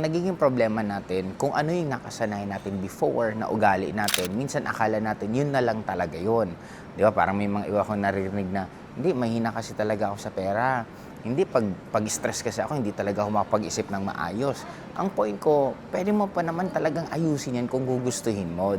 nagiging problema natin, kung ano yung nakasanayan natin before na ugali natin, minsan akala natin yun na lang talaga yun. Di ba? Parang may mga iba akong naririnig na, hindi, mahina kasi talaga ako sa pera. Hindi, pag-stress kasi ako, hindi talaga ako makapag-isip ng maayos. Ang point ko, pwede mo pa naman talagang ayusin yan kung gugustuhin mo.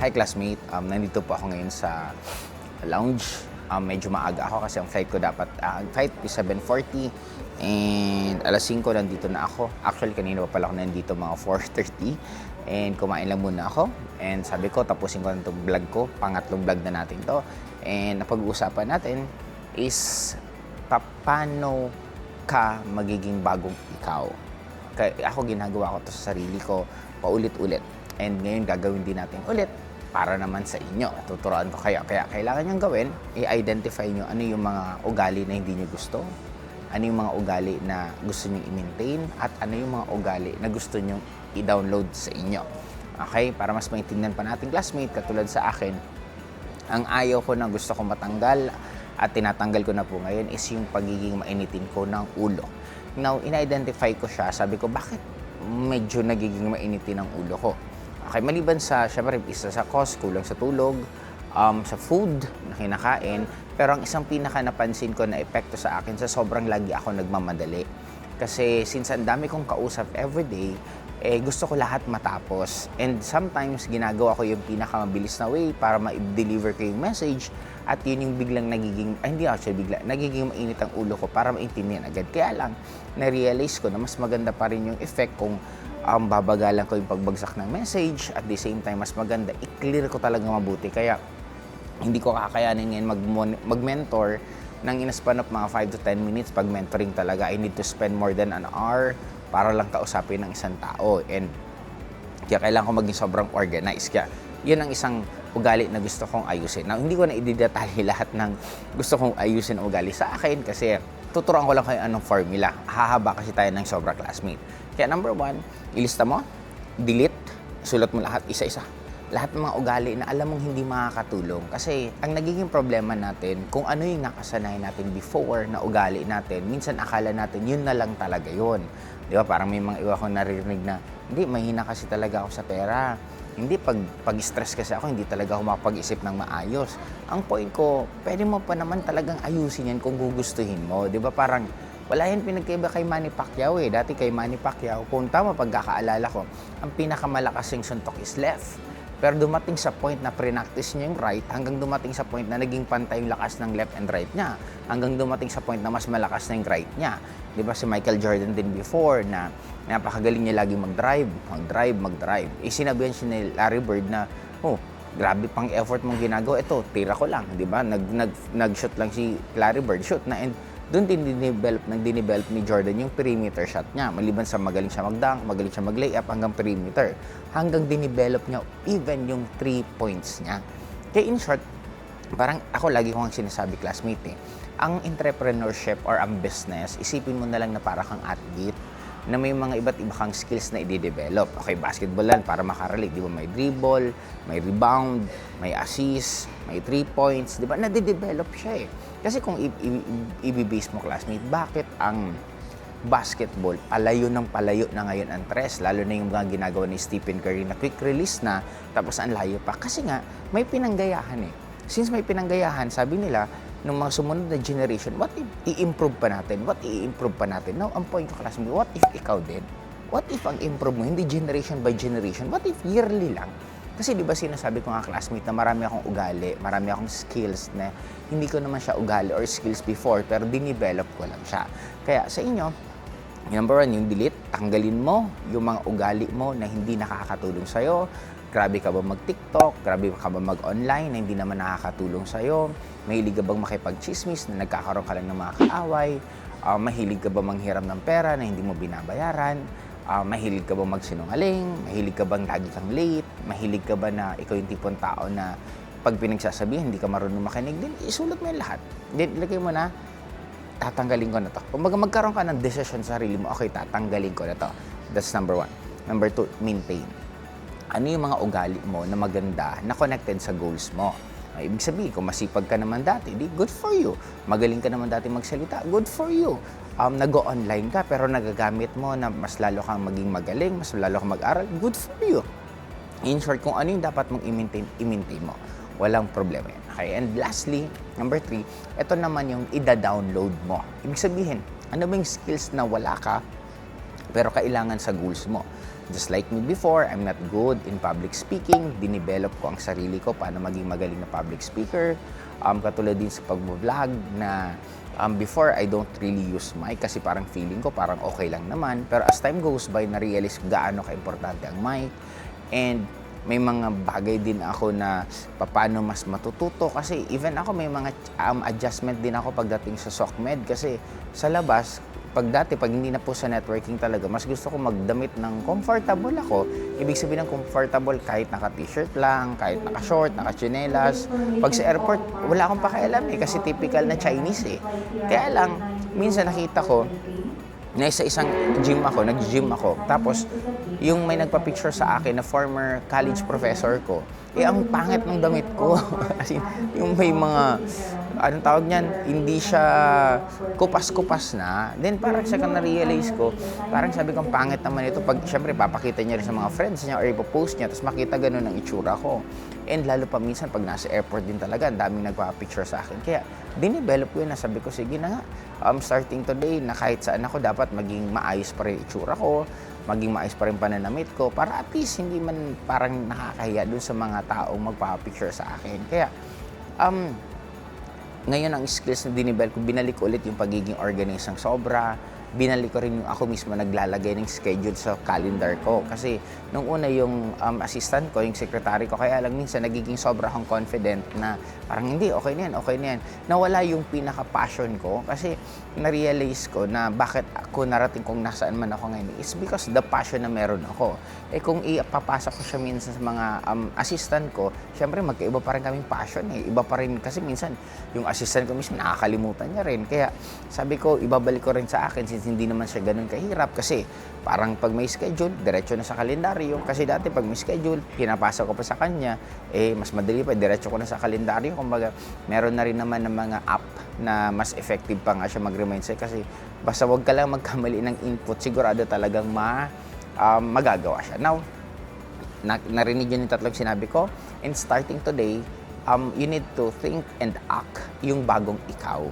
Hi classmate, nandito po ako ngayon sa lounge. Medyo maaga ako kasi ang flight ko dapat, ang flight is 7:40 and alas 5 nandito na ako. Actually kanina pa pala ako nandito mga 4:30 and kumain lang muna ako. And sabi ko tapusin ko na itong vlog ko, pangatlong vlog na natin to. And napag-uusapan natin is paano ka magiging bagong ikaw. Kaya ako ginagawa ko to sa sarili ko paulit-ulit. And ngayon gagawin din natin ulit para naman sa inyo. Tuturuan ko kayo. Kaya kailangan niyong gawin, i-identify niyo ano yung mga ugali na hindi niyo gusto, ano yung mga ugali na gusto niyo i-maintain, at ano yung mga ugali na gusto niyo i-download sa inyo. Okay? Para mas maintindihan pa natin, classmate, katulad sa akin, ang ayaw ko na gusto ko matanggal at tinatanggal ko na po ngayon is yung pagiging mainitin ko ng ulo. Now, in-identify ko siya, sabi ko, bakit medyo nagiging mainitin ang ulo ko? Okay, maliban sa, syempre, isa sa cost, kulang sa tulog, sa food na kinakain, pero ang isang pinaka napansin ko na epekto sa akin sa sobrang lagi ako nagmamadali. Kasi since ang dami kong kausap everyday, gusto ko lahat matapos. And sometimes, ginagawa ko yung pinakamabilis na way para ma-deliver ko yung message at yun yung biglang nagiging, hindi actually bigla, nagiging mainit ang ulo ko para maintindihan agad. Kaya lang, na-realize ko na mas maganda pa rin yung effect kung babagalan ko yung pagbagsak ng message, at the same time, mas maganda, i-clear ko talaga mabuti. Kaya, hindi ko kakayanin ngayon mag-mentor ng in a span of mga 5 to 10 minutes. Pag mentoring talaga, I need to spend more than an hour para lang kausapin ng isang tao. And kaya kailangan ko maging sobrang organized. Kaya, yun ang isang ugali na gusto kong ayusin. Now, hindi ko na i-detalye lahat ng gusto kong ayusin ang ugali sa akin kasi tuturuan ko lang kayo anong formula. Hahaba kasi tayo ng sobra, classmate. Kaya number 1, ilista mo, delete, sulat mo lahat, isa-isa. Lahat ng mga ugali na alam mong hindi makakatulong. Kasi ang nagiging problema natin, kung ano yung nakasanayan natin before na ugali natin, minsan akala natin yun na lang talaga yun. Di ba? Parang may mga iba akong naririnig na, hindi, mahina kasi talaga ako sa pera. Hindi, pag-stress kasi ako, hindi talaga ako makapag-isip ng maayos. Ang point ko, pwede mo pa naman talagang ayusin yan kung gugustuhin mo. Di ba? Parang, wala yan pinagkaiba kay Manny Pacquiao eh. Dati kay Manny Pacquiao, kung tama pagkakaalala ko, ang pinakamalakas yung suntok is left. Pero dumating sa point na pre-practice niya yung right, hanggang dumating sa point na naging pantay yung lakas ng left and right niya. Hanggang dumating sa point na mas malakas na yung right niya. Di ba si Michael Jordan din before na napakagaling niya lagi mag-drive. Sinabihan siya ni Larry Bird na, grabe pang effort mong ginagawa. Ito, tira ko lang, di ba? Nag-shoot lang si Larry Bird, shoot na. And doon din dinidevelop ni Jordan yung perimeter shot niya. Maliban sa magaling siya mag-dunk, magaling siya mag-layup hanggang perimeter. Hanggang dinidevelop niya even yung 3 points niya. Kaya in short, parang ako lagi kong sinasabi, classmate, ang entrepreneurship or ang business, isipin mo na lang na para kang athlete na may mga iba't iba kang skills na i-develop. Okay, basketball lang para makarelate. Di ba may dribble, may rebound, may assist, may 3 points. Di ba? Nade-develop siya eh. Kasi kung i-base mo, classmate, bakit ang basketball palayo na ngayon ang tres? Lalo na yung mga ginagawa ni Stephen Curry na quick release na, tapos ang layo pa. Kasi nga, may pinanggayahan eh. Since may pinanggayahan, sabi nila, nung mga sumunod na generation, what if i-improve pa natin? What i-improve pa natin? Now, ang point ko, classmate, what if ikaw din? What if ang improve mo, hindi generation by generation? What if yearly lang? Kasi di ba sinasabi ko nga, classmate, na marami akong ugali, marami akong skills na hindi ko naman siya ugali or skills before, pero dinidevelop ko lang siya. Kaya sa inyo, number 1, yung delete, tanggalin mo yung mga ugali mo na hindi nakakatulong sa'yo. Grabe ka ba mag-TikTok? Grabe ka ba mag-online na hindi naman nakakatulong sa'yo? Mahilig ka bang makipag-chismis na nagkakaroon ka lang ng mga kaaway? Mahilig ka ba manghiram ng pera na hindi mo binabayaran? Mahilig ka ba magsinungaling? Mahilig ka bang lagi kang late? Mahilig ka ba na ikaw yung tipong tao na pag pinagsasabihin, hindi ka marunong makinig? Then isulat mo yung lahat. Then ilagay mo na, tatanggalin ko na to. Kung magkaroon ka ng decision sa sarili mo, okay, tatanggalin ko na to. That's number 1. Number 2, maintain. Ano yung mga ugali mo na maganda na connected sa goals mo? Ibig sabihin, kung masipag ka naman dati, di good for you. Magaling ka naman dati magsalita, good for you. Nag-online ka pero nagagamit mo na mas lalo kang maging magaling, mas lalo kang mag-aral, good for you. In short, kung ano yung dapat mong i-maintain mo. Walang problema yan. Okay? And lastly, number 3, ito naman yung ida-download mo. Ibig sabihin, ano ba yung skills na wala ka pero kailangan sa goals mo? Just like me before, I'm not good in public speaking. Dinivelop ko ang sarili ko paano maging magaling na public speaker. Katulad din sa pag-vlog na before, I don't really use mic kasi parang feeling ko parang okay lang naman. Pero as time goes by, na-realize gaano ka-importante ang mic. And may mga bagay din ako na paano mas matututo. Kasi even ako may mga adjustment din ako pagdating sa SOCMED. Kasi sa labas, pag hindi na po sa networking talaga, mas gusto ko magdamit ng comfortable ako. Ibig sabihin ng comfortable kahit naka-t-shirt lang, kahit naka-short, naka-chinelas. Pag sa airport, wala akong pakialam eh, kasi typical na Chinese eh. Kaya lang, minsan nakita ko, na sa isang nag-gym ako. Tapos, yung may nagpa-picture sa akin na former college professor ko, ang pangit ng damit ko. As in, yung may mga, anong tawag niyan, hindi siya kupas-kupas na. Then parang sa na-realize ko, parang sabi ko, pangit naman ito. Pag, syempre, papakita niya rin sa mga friends niya or ipopost niya, tapos makita ganun ang itsura ko. And lalo pa minsan, pag nasa airport din talaga, ang daming nagpa-picture sa akin. Kaya, dinivelop ko yun na sabi ko, sige na nga, starting today, na kahit saan ako, dapat maging maayos pa rin itsura ko, maging maayos pa rin pananamit ko, para at least hindi man parang nakakahiya dun sa mga taong magpa-picture sa akin. Kaya, ngayon ang skills na dinivelop ko, binalik ulit yung pagiging organized ng sobra. Binalik ko rin yung ako mismo naglalagay ng schedule sa calendar ko. Kasi nung una yung assistant ko, yung secretary ko, kaya lang minsan nagiging sobra akong confident na parang hindi, okay na yan. Nawala yung pinaka-passion ko kasi na-realize ko na bakit ako narating kung nasaan man ako ngayon is because the passion na meron ako. Kung ipapasok ko siya minsan sa mga assistant ko, syempre magkaiba pa rin kaming passion eh. Iba pa rin kasi minsan yung assistant ko mismo nakakalimutan niya rin. Kaya sabi ko, ibabalik ko rin sa akin since hindi naman siya ganun kahirap kasi parang pag may schedule, diretso na sa kalendaryo. Kasi dati pag may schedule, pinapasa ko pa sa kanya, mas madali pa, diretso ko na sa kalendaryo. Kumbaga, meron na rin naman ng mga app na mas effective pa nga siya mag-remind sa'yo kasi basta wag ka lang magkamali ng input, sigurado talagang magagawa siya. Now, narinig yun yung tatlong sinabi ko, and starting today, you need to think and act yung bagong ikaw.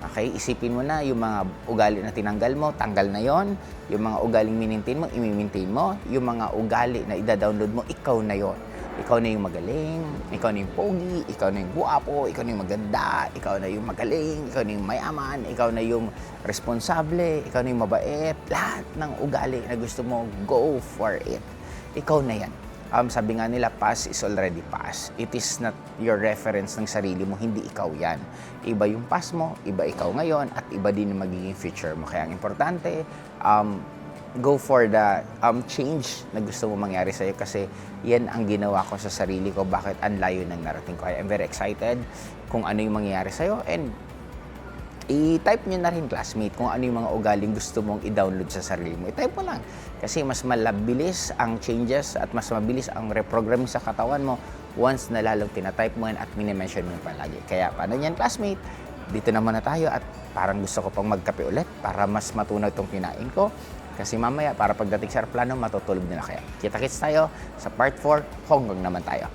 Okay, isipin mo na yung mga ugali na tinanggal mo, tanggal na yon. Yung mga ugaling minintain mo, i-maintain mo. Yung mga ugali na ida-download mo, ikaw na yon. Ikaw na yung magaling, ikaw na yung pogi, ikaw na yung guwapo, ikaw na yung maganda, ikaw na yung magaling, ikaw na yung mayaman, ikaw na yung responsable, ikaw na yung mabait. Lahat ng ugali na gusto mo, go for it. Ikaw na yan. sabi nga nila, past is already past. It is not your reference ng sarili mo, hindi ikaw yan. Iba yung past mo, iba ikaw ngayon, at iba din yung magiging future mo. Kaya ang importante, go for the change na gusto mo mangyari sa'yo kasi yan ang ginawa ko sa sarili ko, bakit ang layo ng narating ko. I'm very excited kung ano yung mangyayari sa'yo, and i-type nyo na rin, classmate, kung ano yung mga ugaling gusto mong i-download sa sarili mo. I-type mo lang. Kasi mas mabilis ang changes at mas mabilis ang reprogramming sa katawan mo once na lalong tinatype mo yan at minimension mo yung palagi. Kaya paano yan, classmate? Dito naman na tayo at parang gusto ko pang magkape ulit para mas matunaw itong kinain ko. Kasi mamaya, para pagdating sa aeroplano, matutulog na kaya. Kita-kits tayo sa part 4, Hong Kong naman tayo.